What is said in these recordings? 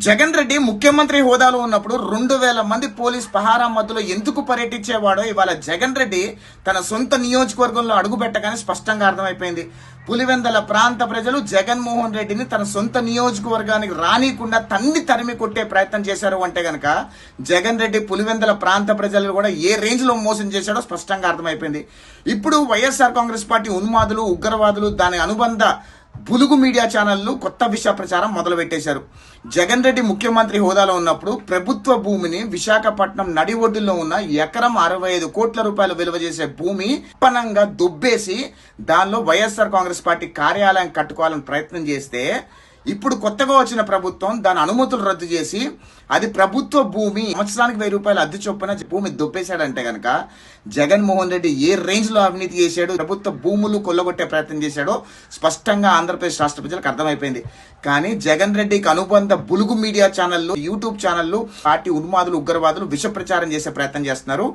జగన్ రెడ్డి ముఖ్యమంత్రి హోదాలో ఉన్నప్పుడు 2,000 మంది పోలీస్ పహారా మధ్యలో ఎందుకు పర్యటించేవాడో ఇవాళ జగన్ రెడ్డి తన సొంత నియోజకవర్గంలో అడుగు పెట్టగానే స్పష్టంగా అర్థమైపోయింది. పులివెందల ప్రాంత ప్రజలు జగన్మోహన్ రెడ్డిని తన సొంత నియోజకవర్గానికి రానికుండా తరిమి కొట్టే ప్రయత్నం చేశారు అంటే గనక జగన్ రెడ్డి పులివెందల ప్రాంత ప్రజలు కూడా ఏ రేంజ్ లో మోసం చేశాడో స్పష్టంగా అర్థమైపోయింది. ఇప్పుడు వైఎస్ఆర్ కాంగ్రెస్ పార్టీ ఉన్మాదులు, ఉగ్రవాదులు, దాని అనుబంధ బులుగు మీడియా ఛానళ్లు కొత్త విష ప్రచారం మొదలు పెట్టేశారు. జగన్ రెడ్డి ముఖ్యమంత్రి హోదాలో ఉన్నప్పుడు ప్రభుత్వ భూమిని విశాఖపట్నం నడి ఒడ్డులో ఉన్న ఎకరం 65 కోట్ల రూపాయలు విలువ చేసే భూమి పనంగా దుబ్బేసి దానిలో వైఎస్ఆర్ కాంగ్రెస్ పార్టీ కార్యాలయం కట్టుకోవాలని ప్రయత్నం చేస్తే ఇప్పుడు కొత్తగా వచ్చిన ప్రభుత్వం దాని అనుమతులు రద్దు చేసి అది ప్రభుత్వ భూమి సంవత్సరానికి 1000 రూపాయలు అద్దె చొప్పున భూమి దొబ్బేశాడంటే గనక జగన్మోహన్ రెడ్డి ఏ రేంజ్ లో అవినీతి చేశాడు, ప్రభుత్వ భూములు కొల్లగొట్టే ప్రయత్నం చేశాడో స్పష్టంగా ఆంధ్రప్రదేశ్ రాష్ట్ర ప్రజలకు అర్థమైపోయింది. కానీ జగన్ రెడ్డికి అనుబంధ బులుగు మీడియా ఛానళ్లు, యూట్యూబ్ ఛానళ్లు, పార్టీ ఉన్మాదులు, ఉగ్రవాదులు విష ప్రచారం చేసే ప్రయత్నం చేస్తున్నారు.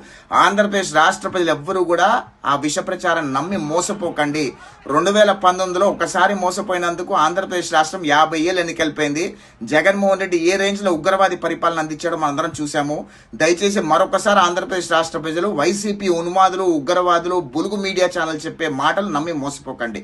ఆంధ్రప్రదేశ్ రాష్ట్ర ప్రజలు ఎవ్వరూ కూడా ఆ విష ప్రచారం నమ్మి మోసపోకండి. 2019లో ఒకసారి మోసపోయినందుకు ఆంధ్రప్రదేశ్ రాష్ట్రం 50 ఏళ్ళు ఎన్నికెళ్ళిపోయింది. జగన్మోహన్ రెడ్డి ఏ రేంజ్ లో ఉగ్రవాది పరిపాలన అందించాడో మనందరం చూసాము. దయచేసి మరొకసారి ఆంధ్రప్రదేశ్ రాష్ట్ర ప్రజలు వైసీపీ ఉన్మాదులు, ఉగ్రవాదులు, బులుగు మీడియా ఛానల్ చెప్పే మాటలు నమ్మి మోసపోకండి.